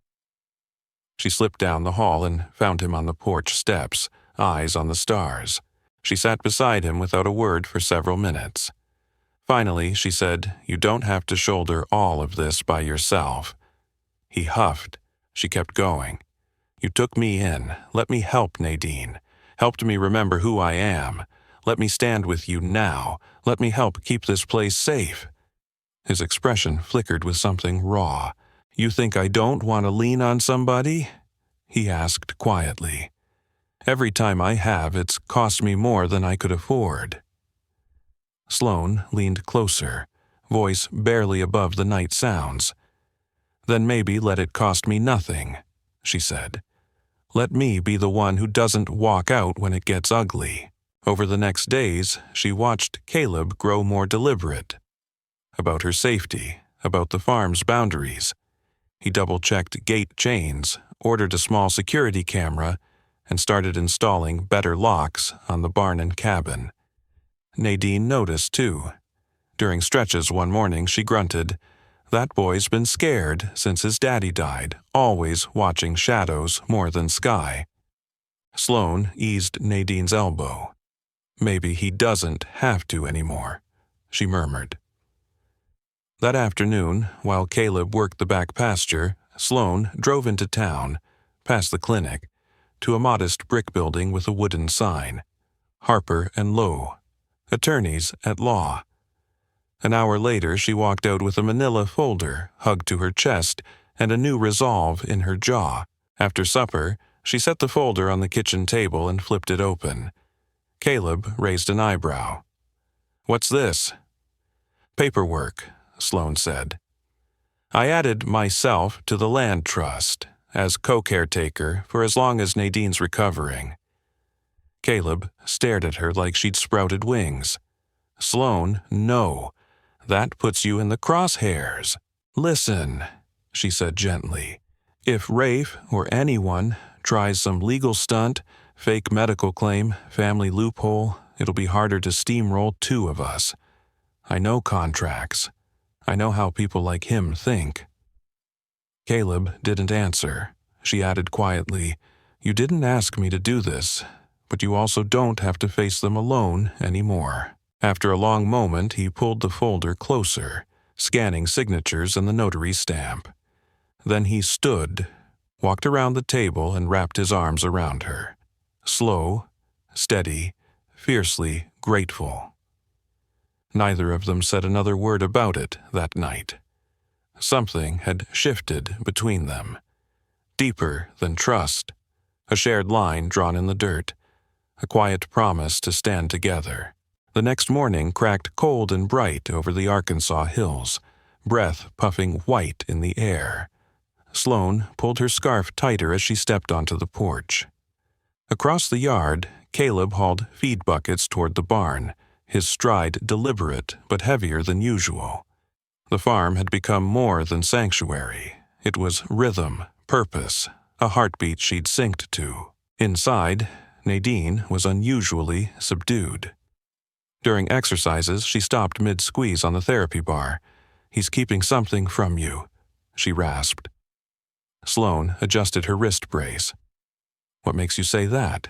She slipped down the hall and found him on the porch steps, eyes on the stars. She sat beside him without a word for several minutes. Finally, she said, "You don't have to shoulder all of this by yourself." He huffed. She kept going. "You took me in. Let me help Nadine. Helped me remember who I am. Let me stand with you now. Let me help keep this place safe." His expression flickered with something raw. "You think I don't want to lean on somebody?" he asked quietly. "Every time I have, it's cost me more than I could afford." Sloane leaned closer, voice barely above the night sounds. "Then maybe let it cost me nothing," she said. "Let me be the one who doesn't walk out when it gets ugly." Over the next days, she watched Caleb grow more deliberate. About her safety, about the farm's boundaries. He double-checked gate chains, ordered a small security camera, and started installing better locks on the barn and cabin. Nadine noticed, too. During stretches one morning, she grunted, "That boy's been scared since his daddy died, always watching shadows more than sky." Sloane eased Nadine's elbow. "Maybe he doesn't have to anymore," she murmured. That afternoon, while Caleb worked the back pasture, Sloane drove into town, past the clinic, to a modest brick building with a wooden sign. Harper and Lowe, attorneys at law. An hour later, she walked out with a manila folder hugged to her chest and a new resolve in her jaw. After supper, she set the folder on the kitchen table and flipped it open. Caleb raised an eyebrow. "What's this?" "Paperwork," Sloane said. "I added myself to the land trust as co-caretaker for as long as Nadine's recovering." Caleb stared at her like she'd sprouted wings. "Sloane, no. That puts you in the crosshairs." "Listen," she said gently. "If Rafe or anyone tries some legal stunt, fake medical claim, family loophole, it'll be harder to steamroll two of us. I know contracts. I know how people like him think." Caleb didn't answer. She added quietly, "You didn't ask me to do this, but you also don't have to face them alone anymore." After a long moment, he pulled the folder closer, scanning signatures and the notary stamp. Then he stood, walked around the table and wrapped his arms around her. Slow, steady, fiercely grateful. Neither of them said another word about it that night. Something had shifted between them. Deeper than trust, a shared line drawn in the dirt, a quiet promise to stand together. The next morning cracked cold and bright over the Arkansas hills, breath puffing white in the air. Sloane pulled her scarf tighter as she stepped onto the porch. Across the yard, Caleb hauled feed buckets toward the barn, his stride deliberate but heavier than usual. The farm had become more than sanctuary. It was rhythm, purpose, a heartbeat she'd synced to. Inside, Nadine was unusually subdued. During exercises, she stopped mid-squeeze on the therapy bar. "He's keeping something from you," she rasped. Sloane adjusted her wrist brace. "What makes you say that?"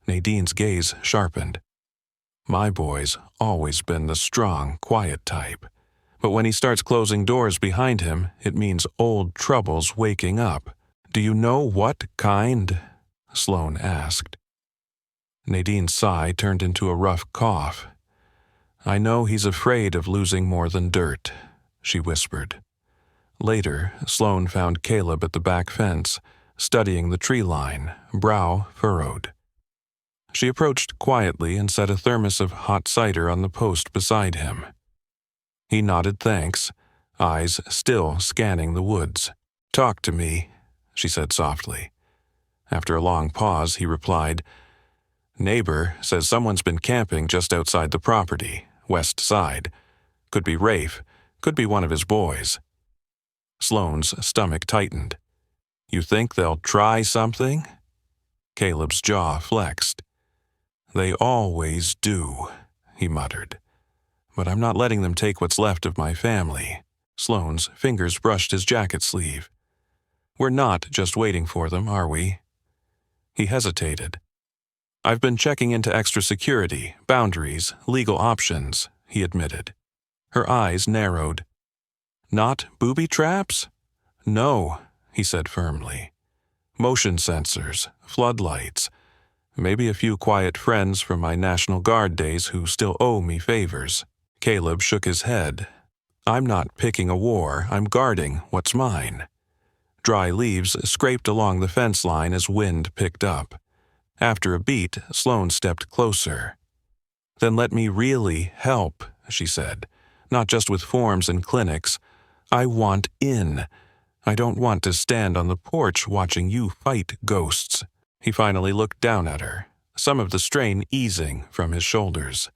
Nadine's gaze sharpened. "My boy's always been the strong, quiet type. But when he starts closing doors behind him, it means old trouble's waking up." "Do you know what kind?" Sloane asked. Nadine's sigh turned into a rough cough. "I know he's afraid of losing more than dirt," she whispered. Later, Sloane found Caleb at the back fence, studying the tree line, brow furrowed. She approached quietly and set a thermos of hot cider on the post beside him. He nodded thanks, eyes still scanning the woods. "Talk to me," she said softly. After a long pause, he replied, "Neighbor says someone's been camping just outside the property, west side. Could be Rafe, could be one of his boys." Sloane's stomach tightened. "You think they'll try something?" Caleb's jaw flexed. "They always do," he muttered. "But I'm not letting them take what's left of my family." Sloane's fingers brushed his jacket sleeve. "We're not just waiting for them, are we?" He hesitated. "I've been checking into extra security, boundaries, legal options," he admitted. Her eyes narrowed. "Not booby traps?" "No," he said firmly. "Motion sensors, floodlights, maybe a few quiet friends from my National Guard days who still owe me favors." Caleb shook his head. "I'm not picking a war, I'm guarding what's mine." Dry leaves scraped along the fence line as wind picked up. After a beat, Sloane stepped closer. "Then let me really help," she said. "Not just with forms and clinics. I want in. I don't want to stand on the porch watching you fight ghosts." He finally looked down at her, some of the strain easing from his shoulders.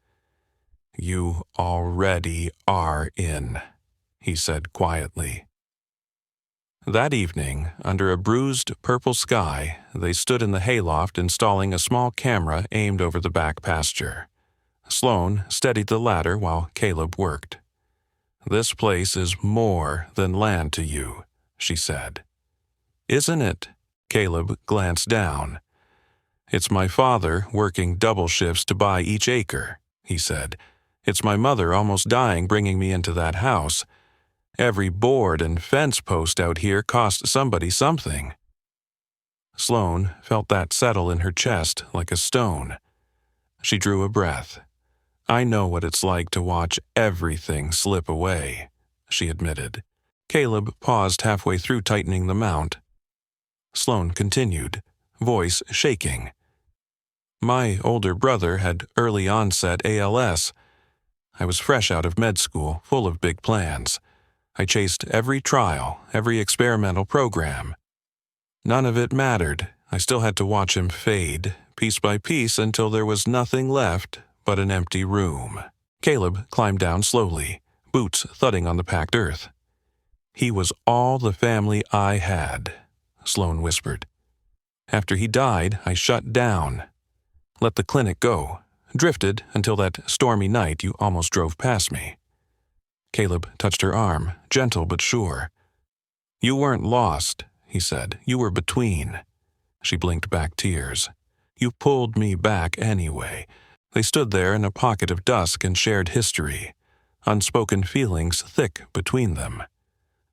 "You already are in," he said quietly. That evening, under a bruised purple sky, they stood in the hayloft installing a small camera aimed over the back pasture. Sloane steadied the ladder while Caleb worked. "This place is more than land to you," she said. "Isn't it?" Caleb glanced down. "It's my father working double shifts to buy each acre," he said. "It's my mother almost dying bringing me into that house. Every board and fence post out here cost somebody something." Sloane felt that settle in her chest like a stone. She drew a breath. "I know what it's like to watch everything slip away," she admitted. Caleb paused halfway through tightening the mount. Sloane continued, voice shaking. "My older brother had early onset ALS. I was fresh out of med school, full of big plans. I chased every trial, every experimental program. None of it mattered. I still had to watch him fade, piece by piece, until there was nothing left but an empty room." Caleb climbed down slowly, boots thudding on the packed earth. "He was all the family I had," Sloane whispered. "After he died, I shut down. Let the clinic go. Drifted until that stormy night you almost drove past me." Caleb touched her arm, gentle but sure. "You weren't lost," he said. "You were between." She blinked back tears. "You pulled me back anyway." They stood there in a pocket of dusk and shared history, unspoken feelings thick between them.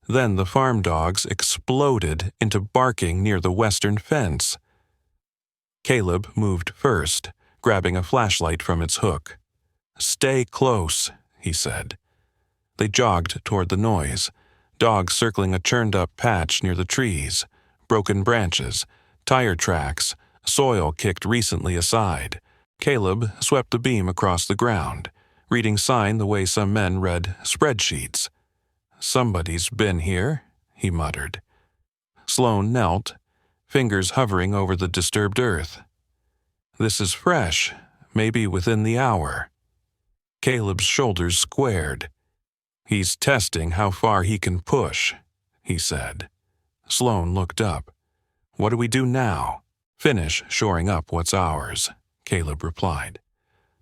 Then the farm dogs exploded into barking near the western fence. Caleb moved first, grabbing a flashlight from its hook. "Stay close," he said. They jogged toward the noise, dogs circling a churned-up patch near the trees, broken branches, tire tracks, soil kicked recently aside. Caleb swept the beam across the ground, reading sign the way some men read spreadsheets. "Somebody's been here," he muttered. Sloane knelt, fingers hovering over the disturbed earth. "This is fresh, maybe within the hour." Caleb's shoulders squared. "He's testing how far he can push," he said. Sloane looked up. "What do we do now?" "Finish shoring up what's ours," Caleb replied.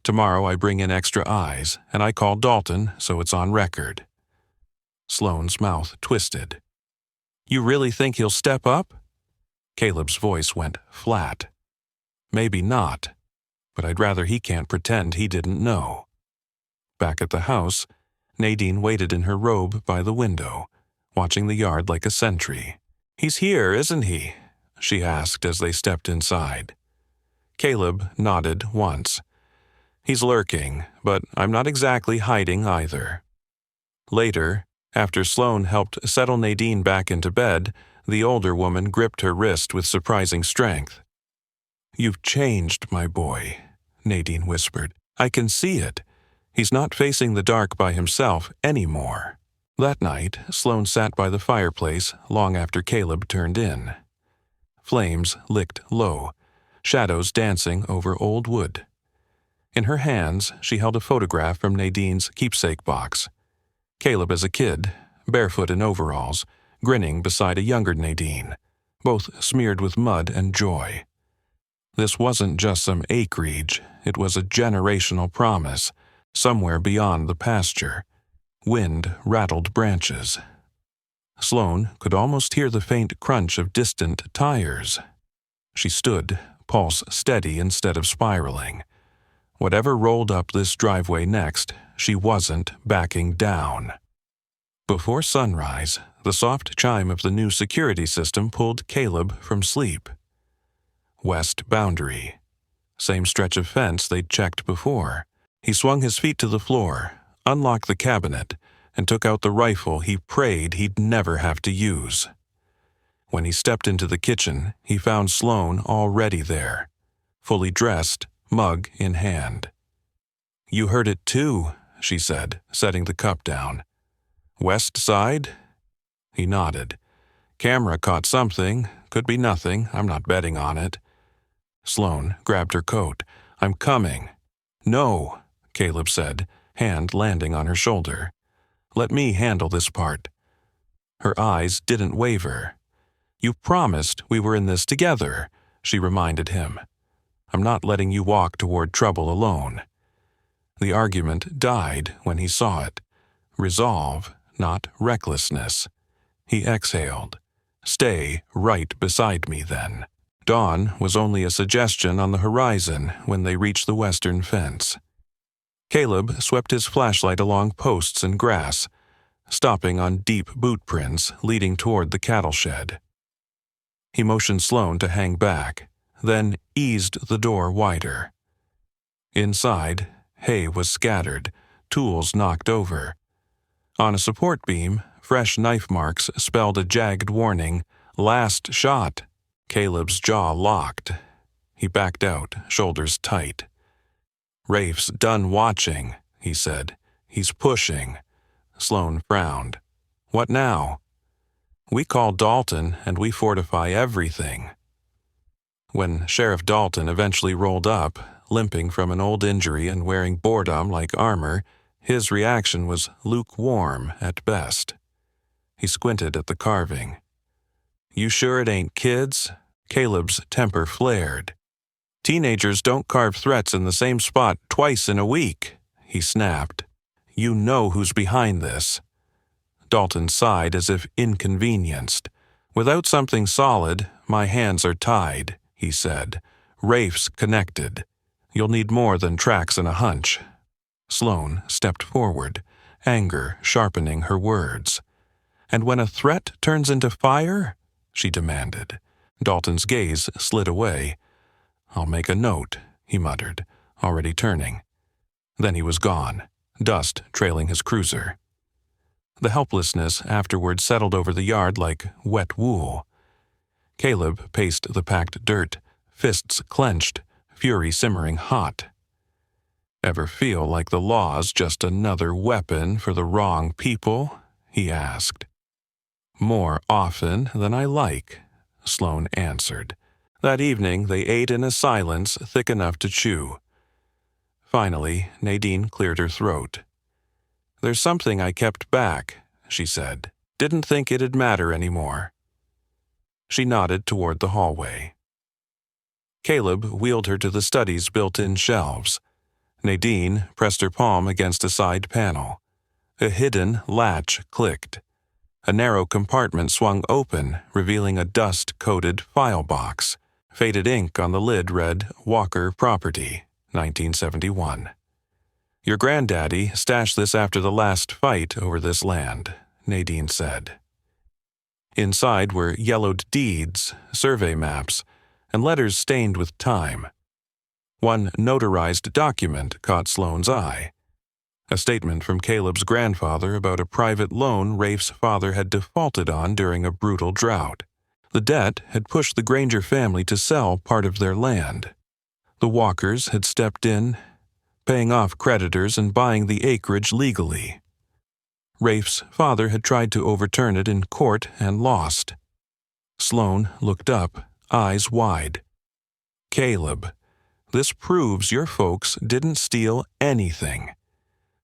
"Tomorrow I bring in extra eyes, and I call Dalton so it's on record." Sloane's mouth twisted. "You really think he'll step up?" Caleb's voice went flat. "Maybe not, but I'd rather he can't pretend he didn't know." Back at the house, Nadine waited in her robe by the window, watching the yard like a sentry. "He's here, isn't he?" she asked as they stepped inside. Caleb nodded once. "He's lurking, but I'm not exactly hiding either." Later, after Sloane helped settle Nadine back into bed, the older woman gripped her wrist with surprising strength. "You've changed, my boy," Nadine whispered. "I can see it. He's not facing the dark by himself anymore." That night, Sloane sat by the fireplace long after Caleb turned in. Flames licked low, shadows dancing over old wood. In her hands, she held a photograph from Nadine's keepsake box. Caleb as a kid, barefoot in overalls, grinning beside a younger Nadine, both smeared with mud and joy. This wasn't just some acreage, it was a generational promise, somewhere beyond the pasture. Wind rattled branches. Sloane could almost hear the faint crunch of distant tires. She stood, pulse steady instead of spiraling. Whatever rolled up this driveway next, she wasn't backing down. Before sunrise, the soft chime of the new security system pulled Caleb from sleep. West boundary. Same stretch of fence they'd checked before. He swung his feet to the floor, unlocked the cabinet, and took out the rifle he prayed he'd never have to use. When he stepped into the kitchen, he found Sloane already there, fully dressed, mug in hand. "You heard it too," she said, setting the cup down. "West side?" He nodded. "Camera caught something. Could be nothing. I'm not betting on it." Sloane grabbed her coat. "I'm coming." "No," Caleb said, hand landing on her shoulder. "Let me handle this part." Her eyes didn't waver. "You promised we were in this together," she reminded him. "I'm not letting you walk toward trouble alone." The argument died when he saw it. Resolve, not recklessness. He exhaled. "Stay right beside me, then." Dawn was only a suggestion on the horizon when they reached the western fence. Caleb swept his flashlight along posts and grass, stopping on deep boot prints leading toward the cattle shed. He motioned Sloane to hang back, then eased the door wider. Inside, hay was scattered, tools knocked over. On a support beam, fresh knife marks spelled a jagged warning, "Last shot." Caleb's jaw locked. He backed out, shoulders tight. "Rafe's done watching," he said. "He's pushing." Sloane frowned. "What now?" "We call Dalton and we fortify everything." When Sheriff Dalton eventually rolled up, limping from an old injury and wearing boredom like armor, his reaction was lukewarm at best. He squinted at the carving. "You sure it ain't kids?" Caleb's temper flared. "Teenagers don't carve threats in the same spot twice in a week," he snapped. "You know who's behind this." Dalton sighed as if inconvenienced. "Without something solid, my hands are tied," he said. "Rafe's connected. You'll need more than tracks and a hunch." Sloane stepped forward, anger sharpening her words. And when a threat turns into fire? She demanded. Dalton's gaze slid away. I'll make a note, he muttered, already turning. Then he was gone, dust trailing his cruiser. The helplessness afterward settled over the yard like wet wool. Caleb paced the packed dirt, fists clenched, fury simmering hot. Ever feel like the law's just another weapon for the wrong people? He asked. More often than I like, Sloane answered. That evening they ate in a silence thick enough to chew. Finally, Nadine cleared her throat. There's something I kept back, she said. Didn't think it'd matter anymore. She nodded toward the hallway. Caleb wheeled her to the study's built-in shelves. Nadine pressed her palm against a side panel. A hidden latch clicked. A narrow compartment swung open, revealing a dust-coated file box. Faded ink on the lid read, Walker Property, 1971. Your granddaddy stashed this after the last fight over this land, Nadine said. Inside were yellowed deeds, survey maps, and letters stained with time. One notarized document caught Sloane's eye. A statement from Caleb's grandfather about a private loan Rafe's father had defaulted on during a brutal drought. The debt had pushed the Granger family to sell part of their land. The Walkers had stepped in, paying off creditors and buying the acreage legally. Rafe's father had tried to overturn it in court and lost. Sloane looked up, eyes wide. Caleb, this proves your folks didn't steal anything.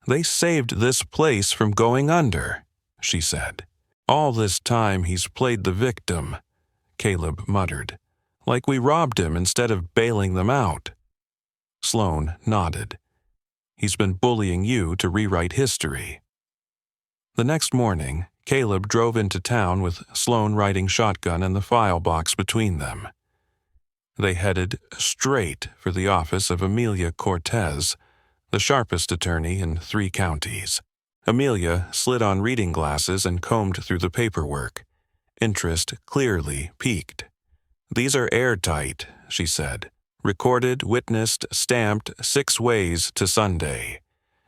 They saved this place from going under, she said. All this time he's played the victim, Caleb muttered, like we robbed him instead of bailing them out. Sloane nodded. He's been bullying you to rewrite history. The next morning, Caleb drove into town with Sloane riding shotgun and the file box between them. They headed straight for the office of Amelia Cortez, the sharpest attorney in 3 counties. Amelia slid on reading glasses and combed through the paperwork. Interest clearly piqued. These are airtight, she said. Recorded, witnessed, stamped 6 ways to Sunday.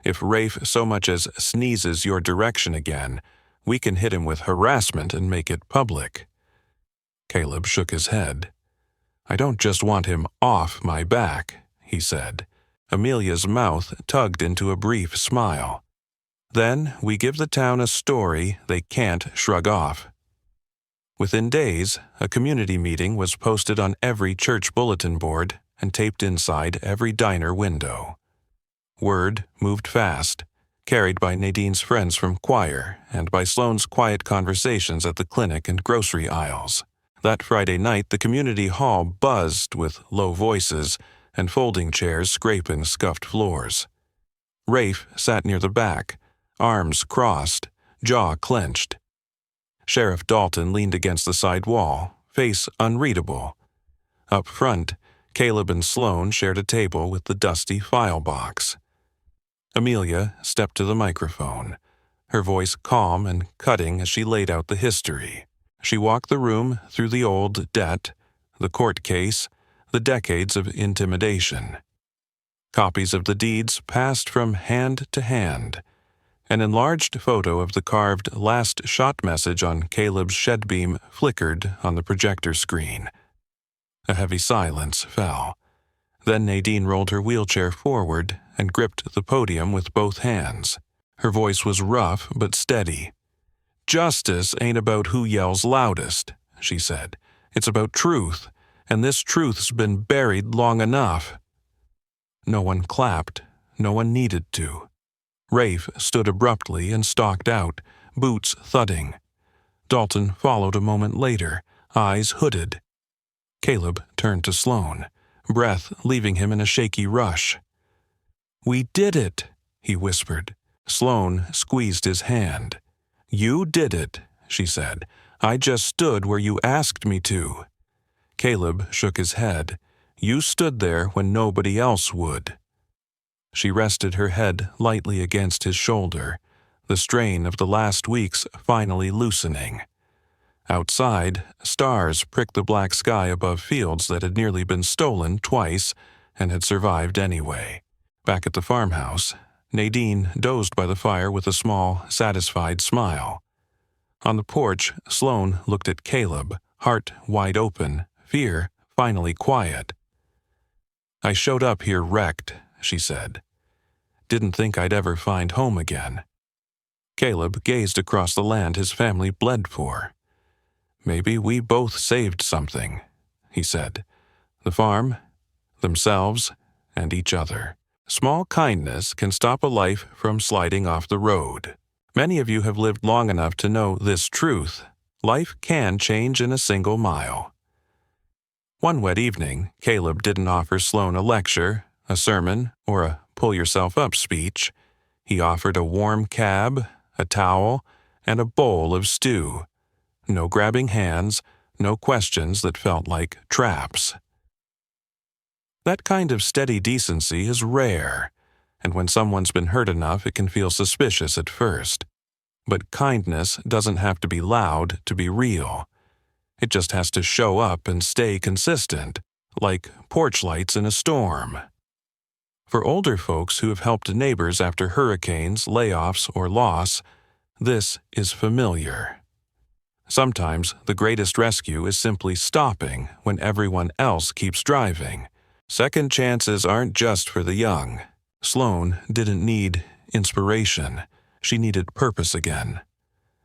If Rafe so much as sneezes your direction again, we can hit him with harassment and make it public. Caleb shook his head. I don't just want him off my back, he said. Amelia's mouth tugged into a brief smile. Then we give the town a story they can't shrug off. Within days, a community meeting was posted on every church bulletin board and taped inside every diner window. Word moved fast, carried by Nadine's friends from choir and by Sloane's quiet conversations at the clinic and grocery aisles. That Friday night, the community hall buzzed with low voices and folding chairs scraping scuffed floors. Rafe sat near the back, arms crossed, jaw clenched. Sheriff Dalton leaned against the side wall, face unreadable. Up front, Caleb and Sloane shared a table with the dusty file box. Amelia stepped to the microphone, her voice calm and cutting as she laid out the history. She walked the room through the old debt, the court case, the decades of intimidation. Copies of the deeds passed from hand to hand. An enlarged photo of the carved last shot message on Caleb's shed beam flickered on the projector screen. A heavy silence fell. Then Nadine rolled her wheelchair forward and gripped the podium with both hands. Her voice was rough but steady. Justice ain't about who yells loudest, she said. It's about truth, and this truth's been buried long enough. No one clapped. No one needed to. Rafe stood abruptly and stalked out, boots thudding. Dalton followed a moment later, eyes hooded. Caleb turned to Sloane, breath leaving him in a shaky rush. We did it, he whispered. Sloane squeezed his hand. You did it, she said. I just stood where you asked me to. Caleb shook his head. You stood there when nobody else would. She rested her head lightly against his shoulder, the strain of the last weeks finally loosening. Outside, stars pricked the black sky above fields that had nearly been stolen twice and had survived anyway. Back at the farmhouse, Nadine dozed by the fire with a small, satisfied smile. On the porch, Sloane looked at Caleb, heart wide open, fear finally quiet. "I showed up here wrecked," she said. "Didn't think I'd ever find home again." Caleb gazed across the land his family bled for. "Maybe we both saved something," he said. "The farm, themselves, and each other. Small kindness can stop a life from sliding off the road. Many of you have lived long enough to know this truth. Life can change in a single mile." One wet evening, Caleb didn't offer Sloane a lecture, a sermon, or a pull-yourself-up speech. He offered a warm cab, a towel, and a bowl of stew. No grabbing hands, no questions that felt like traps. That kind of steady decency is rare, and when someone's been hurt enough it can feel suspicious at first. But kindness doesn't have to be loud to be real. It just has to show up and stay consistent, like porch lights in a storm. For older folks who have helped neighbors after hurricanes, layoffs, or loss, this is familiar. Sometimes the greatest rescue is simply stopping when everyone else keeps driving. Second chances aren't just for the young. Sloane didn't need inspiration. She needed purpose again.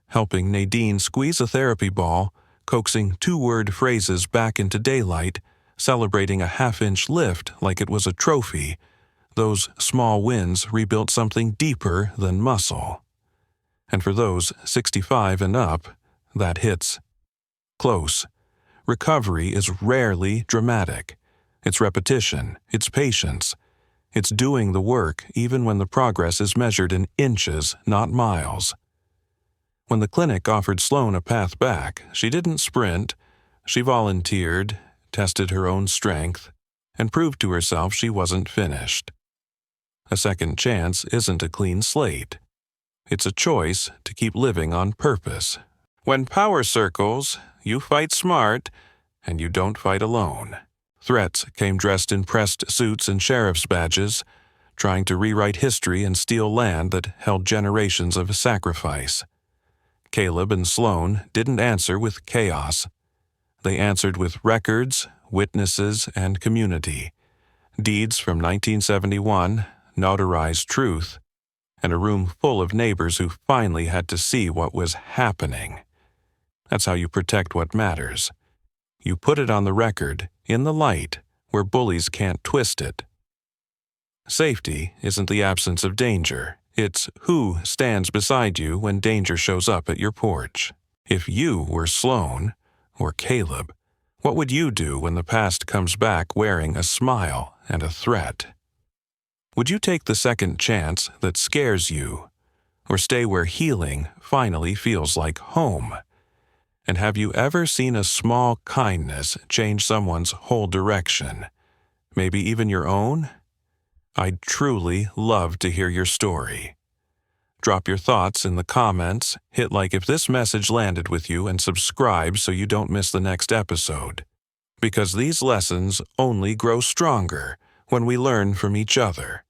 Helping Nadine squeeze a therapy ball, coaxing two-word phrases back into daylight, celebrating a half-inch lift like it was a trophy, those small wins rebuilt something deeper than muscle. And for those 65 and up, that hits close. Recovery is rarely dramatic. It's repetition, it's patience. It's doing the work even when the progress is measured in inches, not miles. When the clinic offered Sloane a path back, she didn't sprint. She volunteered, tested her own strength, and proved to herself she wasn't finished. A second chance isn't a clean slate. It's a choice to keep living on purpose. When power circles, you fight smart, and you don't fight alone. Threats came dressed in pressed suits and sheriff's badges, trying to rewrite history and steal land that held generations of sacrifice. Caleb and Sloane didn't answer with chaos. They answered with records, witnesses, and community. Deeds from 1971, notarized truth, and a room full of neighbors who finally had to see what was happening. That's how you protect what matters. You put it on the record, in the light, where bullies can't twist it. Safety isn't the absence of danger. It's who stands beside you when danger shows up at your porch. If you were Sloane, or Caleb, what would you do when the past comes back wearing a smile and a threat? Would you take the second chance that scares you, or stay where healing finally feels like home? And have you ever seen a small kindness change someone's whole direction? Maybe even your own? I'd truly love to hear your story. Drop your thoughts in the comments, hit like if this message landed with you, and subscribe so you don't miss the next episode. Because these lessons only grow stronger when we learn from each other.